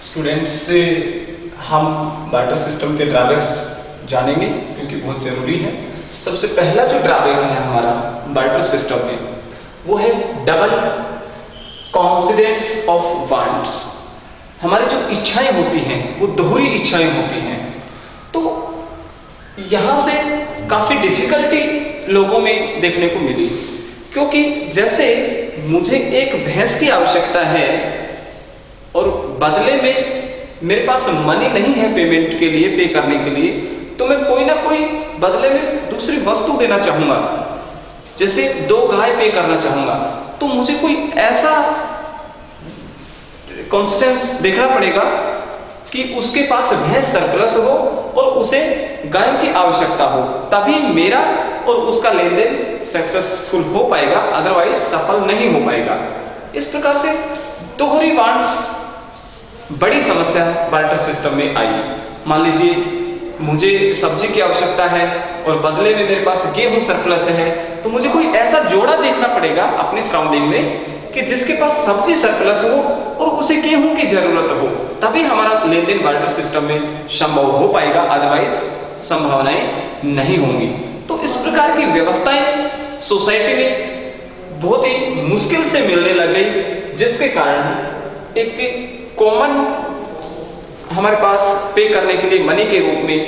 Students से हम barter system के ड्रॉबैक्स जानेंगे क्योंकि बहुत ज़रूरी है। सबसे पहला जो ड्रॉबैक है हमारा बार्टर सिस्टम में वो है डबल कॉन्सिडेंस ऑफ वांट्स। हमारी जो इच्छाएं होती हैं वो दोहरी इच्छाएं होती हैं, तो यहाँ से काफ़ी डिफिकल्टी लोगों में देखने को मिली, क्योंकि जैसे मुझे एक भैंस की आवश्यकता है और बदले में मेरे पास मनी नहीं है पेमेंट के लिए, पे करने के लिए, तो मैं कोई ना कोई बदले में दूसरी वस्तु देना चाहूँगा। जैसे 2 गाय पे करना चाहूँगा, तो मुझे कोई ऐसा कॉन्स्टेंस देखना पड़ेगा कि उसके पास भैंस सरप्लस हो और उसे गाय की आवश्यकता हो, तभी मेरा और उसका लेन देन सक्सेसफुल हो पाएगा, अदरवाइज सफल नहीं हो पाएगा। इस प्रकार से दोहरी वांट्स बड़ी समस्या बार्टर सिस्टम में आई। मान लीजिए मुझे सब्जी की आवश्यकता है और बदले में मेरे पास गेहूं सरप्लस है, तो मुझे कोई ऐसा जोड़ा देखना पड़ेगा अपनी सराउंडिंग में कि जिसके पास सब्जी सरप्लस हो और उसे गेहूं की जरूरत हो, तभी हमारा लेन देन बार्टर सिस्टम में संभव हो पाएगा, अदरवाइज संभावनाएं नहीं होंगी। तो इस प्रकार की व्यवस्थाएं सोसाइटी में बहुत ही मुश्किल से मिलने लग गई, जिसके कारण एक कॉमन हमारे पास पे करने के लिए मनी के रूप में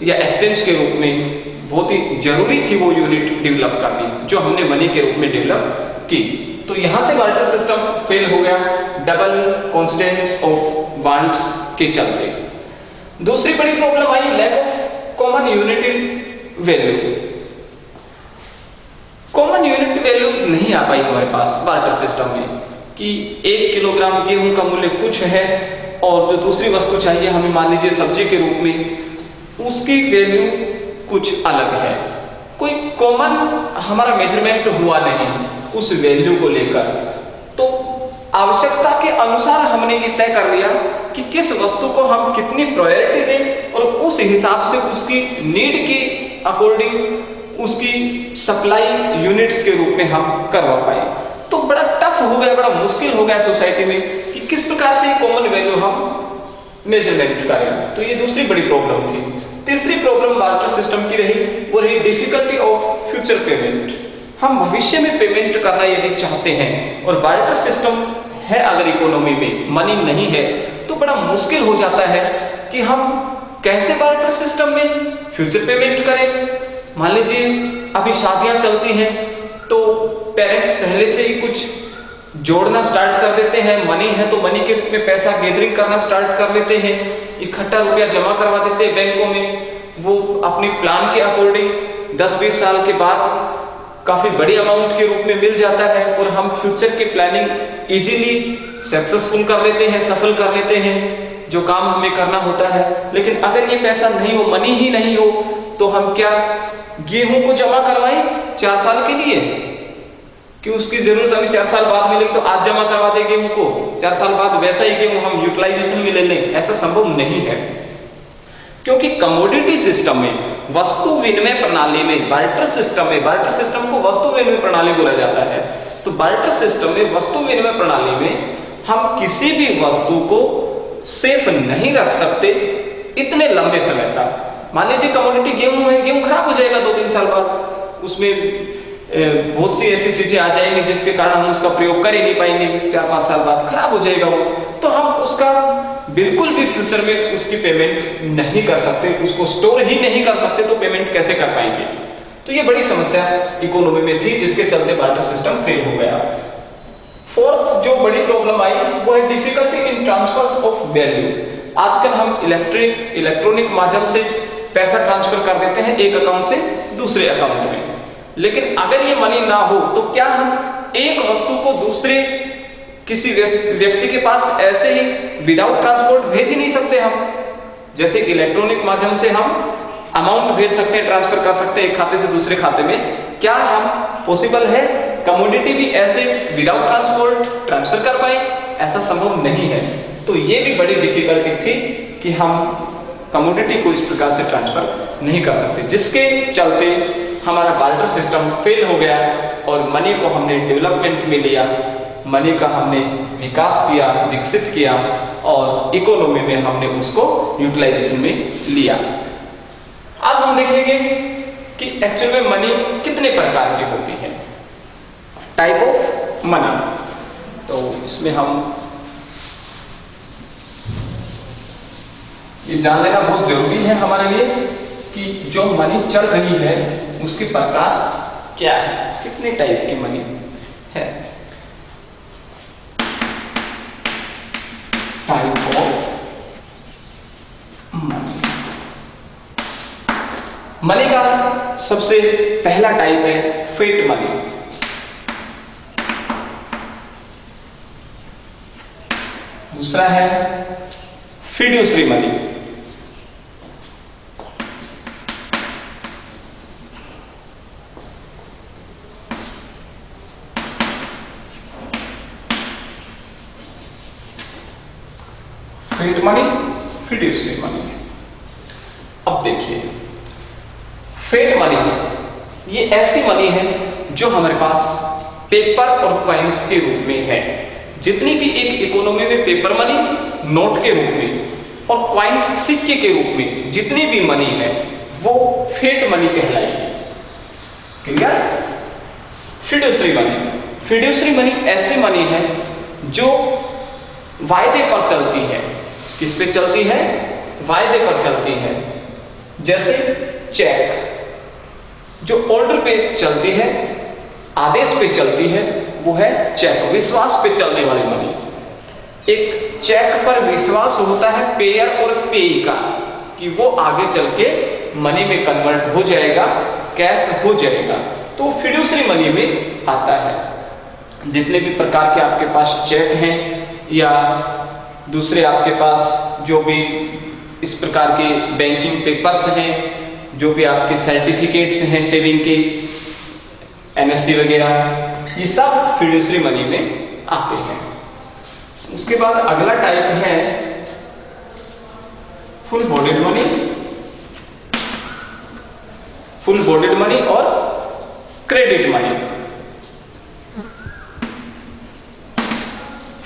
या एक्सचेंज के रूप में बहुत ही जरूरी थी वो यूनिट डेवलप करनी, जो हमने मनी के रूप में डेवलप की। तो यहां से बार्टर सिस्टम फेल हो गया डबल कॉन्स्टेंस ऑफ वांट्स के चलते। दूसरी बड़ी प्रॉब्लम आई lack of common unit in value. Common unit value नहीं आ पाई हमारे पास बार्टर सिस्टम में कि 1 किलोग्राम गेहूं का मूल्य कुछ है और जो दूसरी वस्तु चाहिए हमें, मान लीजिए सब्जी के रूप में, उसकी वैल्यू कुछ अलग है। कोई कॉमन हमारा मेजरमेंट हुआ नहीं उस वैल्यू को लेकर। तो आवश्यकता के अनुसार हमने ये तय कर लिया कि किस वस्तु को हम कितनी प्रायोरिटी दें और उस हिसाब से उसकी नीड के अकॉर्डिंग उसकी सप्लाई यूनिट्स के रूप में हम करवा पाए। तो बड़ा टफ हो गया, बड़ा मुश्किल हो गया सोसाइटी में कि किस प्रकार से कॉमन वैल्यू हम मेजरमेंट करें। तो ये दूसरी बड़ी प्रॉब्लम थी। तीसरी प्रॉब्लम बार्टर सिस्टम की रही वो रही डिफिकल्टी ऑफ फ्यूचर पेमेंट। हम भविष्य में पेमेंट करना यदि चाहते हैं और बार्टर सिस्टम है अगर इकोनॉमी में मनी नहीं है, तो बड़ा मुश्किल हो जाता है कि हम कैसे बार्टर सिस्टम में फ्यूचर पेमेंट करें। मान लीजिए अभी शादियां चलती हैं तो पेरेंट्स पहले से ही कुछ जोड़ना स्टार्ट कर देते हैं, मनी है तो मनी के रूप में पैसा गैदरिंग करना स्टार्ट कर लेते हैं, इकट्ठा रुपया जमा करवा देते हैं बैंकों में। वो अपनी प्लान के अकॉर्डिंग 10-20 साल के बाद काफी बड़ी अमाउंट के रूप में मिल जाता है और हम फ्यूचर की प्लानिंग इजीली सक्सेसफुल कर लेते हैं, सफल कर लेते हैं जो काम हमें करना होता है। लेकिन अगर ये पैसा नहीं हो, मनी ही नहीं हो, तो हम क्या गेहूं को जमा करवाएं 4 साल के लिए कि उसकी जरूरत हमें 4 साल बाद मिलेगी, तो आज जमा करवा दे गेहूं को, 4 साल बाद वैसा ही गेहूं हम यूटिलाइजेशन में ले लें। ऐसा संभव नहीं है, क्योंकि कमोडिटी सिस्टम में, वस्तु विनिमय प्रणाली में, बार्टर सिस्टम को वस्तु विनिमय प्रणाली बोला जाता है। तो बार्टर सिस्टम में, वस्तु विनिमय प्रणाली में हम किसी भी वस्तु को सेफ नहीं रख सकते इतने लंबे समय तक। मान लीजिए कमोडिटी गेहूं है, गेहूं खराब हो जाएगा 2-3 साल बाद, उसमें बहुत सी ऐसी चीजें आ जाएंगी जिसके कारण हम उसका प्रयोग कर ही नहीं पाएंगे, 4-5 साल बाद खराब हो जाएगा वो, तो हम उसका बिल्कुल भी फ्यूचर में उसकी पेमेंट नहीं कर सकते, उसको स्टोर ही नहीं कर सकते, तो पेमेंट कैसे कर पाएंगे। तो ये बड़ी समस्या इकोनॉमी में थी, जिसके चलते बार्टर सिस्टम फेल हो गया। फोर्थ जो बड़ी प्रॉब्लम आई वो है difficulty in transfers of value. आजकल हम इलेक्ट्रॉनिक माध्यम से पैसा ट्रांसफर कर देते हैं एक अकाउंट से दूसरे अकाउंट में, लेकिन अगर ये मनी ना हो तो क्या हम एक वस्तु को दूसरे किसी व्यक्ति के पास ऐसे ही विदाउट ट्रांसपोर्ट भेज ही नहीं सकते हम? जैसे कि इलेक्ट्रॉनिक माध्यम से हम अमाउंट भेज सकते हैं, ट्रांसफर कर सकते हैं एक खाते से दूसरे खाते में, क्या हम पॉसिबल है कमोडिटी भी ऐसे विदाउट ट्रांसपोर्ट ट्रांसफर कर पाए? ऐसा संभव नहीं है। तो ये भी बड़ी डिफिकल्टी थी कि हम कमोडिटी को इस प्रकार से ट्रांसफर नहीं कर सकते, जिसके चलते हमारा बार्टर सिस्टम फेल हो गया और मनी को हमने डेवलपमेंट में लिया मनी का हमने विकास किया, विकसित किया और इकोनॉमी में हमने उसको यूटिलाइजेशन में लिया। अब हम देखेंगे कि एक्चुअल में मनी कितने प्रकार की होती है, टाइप ऑफ मनी। तो इसमें हम ये जान लेना बहुत जरूरी है हमारे लिए कि जो मनी चल रही है उसके प्रकार क्या है, कितने टाइप की मनी है। टाइप ऑफ मनी, मनी का सबसे पहला टाइप है फिएट मनी। दूसरा है fiduciary money. Fiat money, fiduciary money. अब देखिए, फिएट मनी ये ऐसी मनी है जो हमारे पास पेपर और कॉइन्स के रूप में है। जितनी भी एक इकोनॉमी में पेपर मनी नोट के रूप में और कॉइन्स सिक्के के रूप में जितनी भी मनी है वो फिएट मनी कहलाएगी। Clear? Fiduciary money, fiduciary money ऐसी मनी है जो वायदे पर चलती है। किस पे चलती है? वायदे पर चलती है। जैसे चेक जो ऑर्डर पे चलती है, आदेश पे चलती है, वो है चेक, विश्वास पे चलने वाली मनी। एक चेक पर विश्वास होता है पेयर और पेई का कि वो आगे चल के मनी में कन्वर्ट हो जाएगा, कैश हो जाएगा, तो फिड्यूसरी मनी में आता है। जितने भी प्रकार के आपके पास चेक हैं या दूसरे आपके पास जो भी इस प्रकार के बैंकिंग पेपर्स हैं, जो भी आपके सर्टिफिकेट्स हैं सेविंग के, एनएससी वगैरह, ये सब फिड्यूसरी मनी में आते हैं। उसके बाद अगला टाइप है full bodied money, full bodied money और credit money.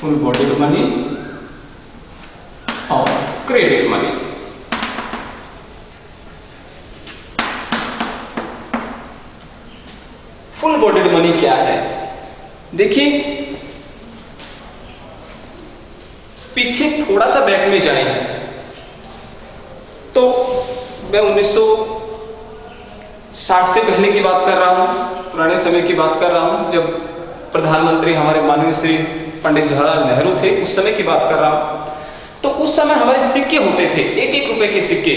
Full bodied money और credit money. Full bodied money क्या है? देखिए, पीछे थोड़ा सा बैक में जाएं तो मैं 1960 से पहले की बात कर रहा हूं, पुराने समय की बात कर रहा हूं, जब प्रधानमंत्री हमारे माननीय श्री पंडित जवाहरलाल नेहरू थे, उस समय की बात कर रहा हूं। तो उस समय हमारे सिक्के होते थे, एक एक रुपए के सिक्के,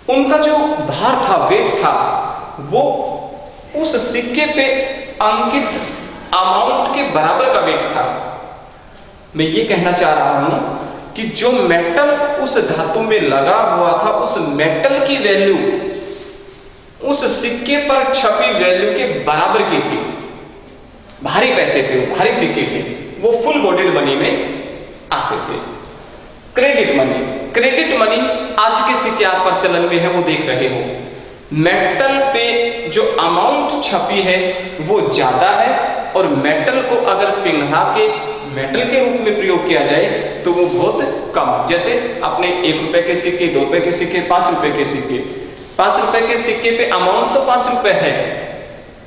उनका जो भार था, वेट था, वो उस सिक्के पे अंकित अमाउंट के बराबर का वेट था। मैं ये कहना चाह रहा हूं कि जो मेटल उस धातु में लगा हुआ था, उस मेटल की वैल्यू उस सिक्के पर छपी वैल्यू के बराबर की थी। भारी पैसे थे, भारी सिक्के थे, वो फुल बॉडीड मनी में आते थे। क्रेडिट मनी, क्रेडिट मनी आज के सिक्के आप प्रचलन में है, वो देख रहे हो। मेटल पे जो अमाउंट छपी है वो ज्यादा है और मेटल को अगर पिघला के मेटल के रूप में प्रयोग किया जाए तो वो बहुत कम। जैसे अपने 1 रुपए के सिक्के, 2 रुपए के सिक्के, 5 रुपए के सिक्के, 5 रुपए के सिक्के पे अमाउंट तो 5 रुपए है,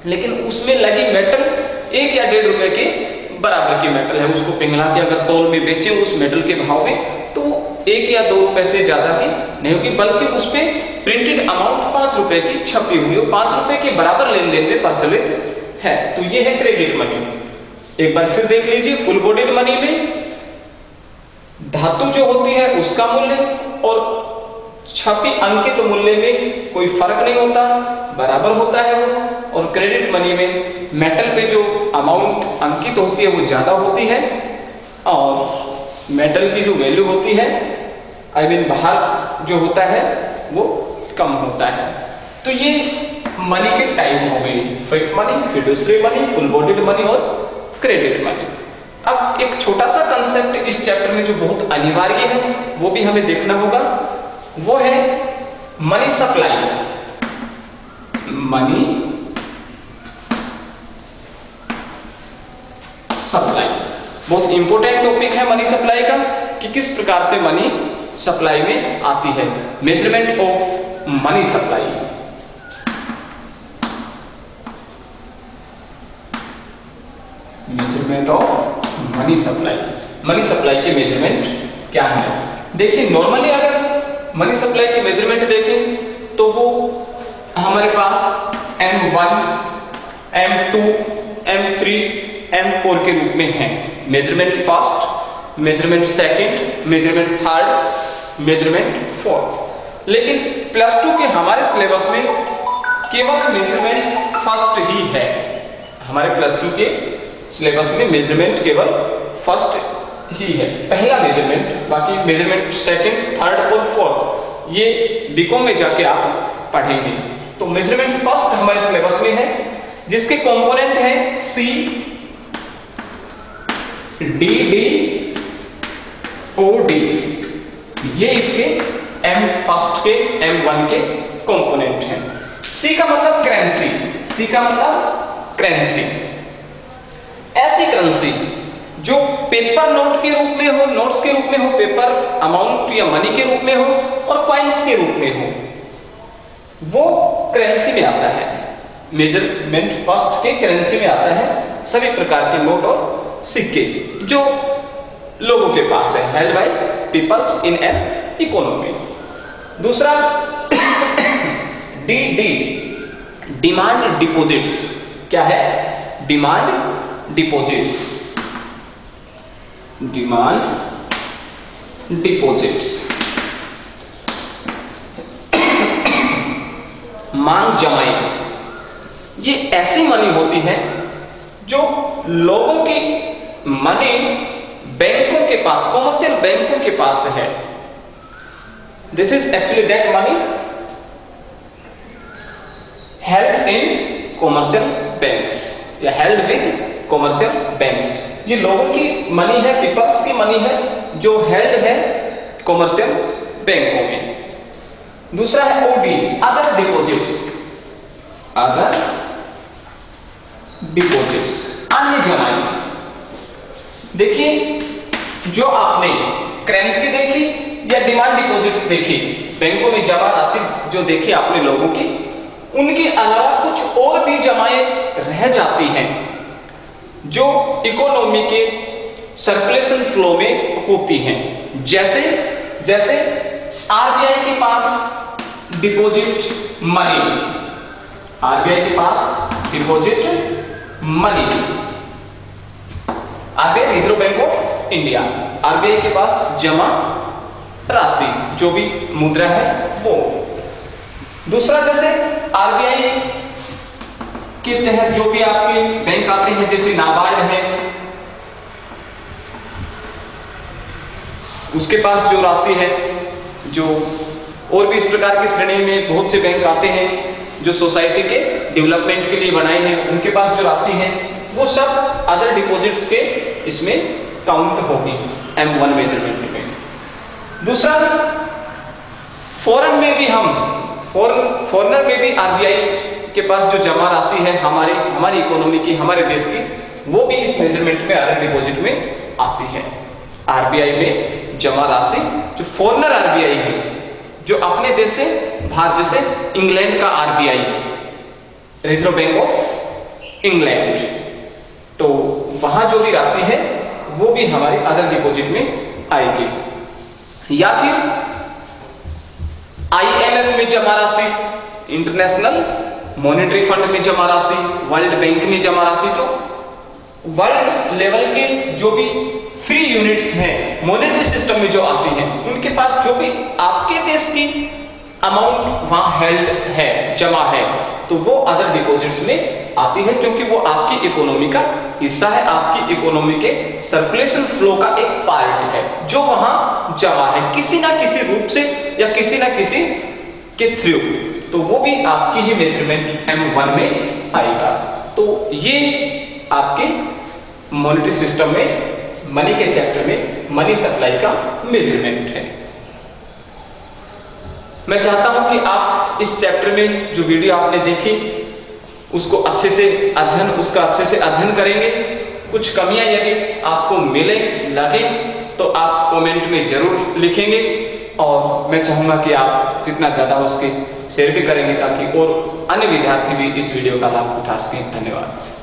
लेकिन उसमें लगी मेटल 1 या 1.5 रुपए के बराबर की मेटल है। उसको पिघला के अगर तौल में बेचे उस मेटल के भाव में, तो 1 या 2 रुपए से ज्यादा की नहीं होगी, बल्कि उस पे प्रिंटेड अमाउंट 5 रुपए की छपी हुई, 5 रुपए के बराबर लेन देन में प्रचलित है। तो ये है क्रेडिट मनी। एक बार फिर देख लीजिए, फुल बॉडीड मनी में धातु जो होती है उसका मूल्य और छपी अंकित मूल्य में कोई फर्क नहीं होता, बराबर होता है वो। और क्रेडिट मनी में मेटल पे जो अमाउंट अंकित होती है वो ज्यादा होती है और मेटल की जो वैल्यू होती है, आई मीन भार जो होता है, वो कम होता है। तो ये मनी के टाइप हो गई, fiat money, fiduciary money, full bodied money और क्रेडिट मनी। अब एक छोटा सा कंसेप्ट इस चैप्टर में जो बहुत अनिवार्य है वो भी हमें देखना होगा, वो है मनी सप्लाई। Money supply. बहुत इंपॉर्टेंट टॉपिक है मनी सप्लाई का कि किस प्रकार से मनी सप्लाई में आती है। Measurement of money supply. Measurement of money supply. Money supply के मेजरमेंट क्या है? देखिए नॉर्मली अगर मनी सप्लाई की मेजरमेंट देखें तो वो हमारे पास M1, M2, M3, M4 के रूप में है। Measurement first, measurement second, measurement third, measurement fourth. लेकिन प्लस 2 के हमारे सिलेबस में केवल मेजरमेंट फर्स्ट ही है। हमारे प्लस 2 के सिलेबस में मेजरमेंट केवल फर्स्ट ही है, पहला मेजरमेंट। बाकी मेजरमेंट सेकंड, थर्ड और फोर्थ ये बीकॉम में जाके आप पढ़ेंगे। तो मेजरमेंट फर्स्ट हमारे सिलेबस में है, जिसके कंपोनेंट है सी, डी, ओ, डी। ये इसके एम फर्स्ट के, M1 के कंपोनेंट हैं। सी का मतलब करेंसी, सी का मतलब करेंसी। ऐसी करेंसी जो पेपर नोट के रूप में हो, नोट्स के रूप में हो, पेपर अमाउंट या मनी के रूप में हो और कॉइन्स के रूप में हो, वो करेंसी में आता है। मेजरमेंट फर्स्ट के करेंसी में आता है सभी प्रकार के नोट और सिक्के जो लोगों के पास है, held by peoples in an economy. दूसरा डी, डिमांड डिपॉजिट्स। क्या है? Demand deposits, demand deposits. मांग जमाई, ये ऐसी मनी होती है जो लोगों की मनी बैंकों के पास, कॉमर्शियल बैंकों के पास है। This is actually that money held in commercial banks या हेल्ड विद कॉमर्शियल बैंक्स। ये लोगों की मनी है, पीपल्स की मनी है जो हेल्ड है कॉमर्शियल बैंकों में। दूसरा है OD, other deposits, other deposits, अन्य जमाई। देखिए जो आपने करेंसी देखी या डिमांड डिपॉजिट्स देखी, बैंकों में जमा राशि जो देखी आपने लोगों की, उनके अलावा कुछ और भी जमाएं रह जाती हैं जो इकोनॉमी के सर्कुलेशन फ्लो में होती हैं। जैसे जैसे आरबीआई के पास डिपॉजिट मनी, आरबीआई के पास deposit money, RBI reserve bank of India, RBI के पास जमा राशि जो भी मुद्रा है वो। दूसरा जैसे आरबीआई के तहत जो भी आपके बैंक आते हैं, जैसे नाबार्ड है, उसके पास जो राशि है, जो और भी इस प्रकार की श्रेणी में बहुत से बैंक आते हैं जो सोसाइटी के डेवलपमेंट के लिए बनाए हैं, उनके पास जो राशि है वो सब अदर डिपॉजिट्स के इसमें काउंट होगी M1 मेजरमेंट में। दूसरा फॉरेन में भी हम फॉरेनर में भी आरबीआई के पास जो जमा राशि है हमारी इकोनॉमी की, हमारे देश की, वो भी इस मेजरमेंट में अदर डिपॉजिट में आती है। आरबीआई में जमा राशि जो फॉरेनर आरबीआई है, जो अपने देश से बाहर, जैसे इंग्लैंड का RBI, reserve bank of England, तो वहां जो भी राशि है वो भी हमारे अदर डिपॉजिट में आएगी। या फिर IMF में जमा राशि, इंटरनेशनल मॉनेटरी फंड में जमा राशि, वर्ल्ड बैंक में जमा राशि, जो वर्ल्ड लेवल के जो भी फ्री यूनिट्स हैं मॉनेटरी सिस्टम में जो आती हैं, उनके पास जो भी आपके देश की अमाउंट वहां हेल्ड है, जमा है, तो वो अदर डिपॉजिट्स में आती है, क्योंकि वो आपकी इकोनॉमी का हिस्सा है, आपकी इकोनॉमी के सर्कुलेशन फ्लो का एक पार्ट है जो वहां जमा है किसी ना किसी रूप से या किसी ना किसी के थ्रू, तो वो भी आपकी ही मेजरमेंट M1 में आएगा। तो ये आपके मॉनेटरी सिस्टम में मनी के चैप्टर में मनी सप्लाई का मेजरमेंट है। मैं चाहता हूं कि आप इस चैप्टर में जो वीडियो आपने देखी उसको अच्छे से अध्ययन करेंगे कुछ कमियां यदि आपको मिले लगे तो आप कमेंट में जरूर लिखेंगे, और मैं चाहूँगा कि आप जितना ज़्यादा उसके शेयर भी करेंगे ताकि और अन्य विद्यार्थी भी इस वीडियो का लाभ उठा सकें। धन्यवाद।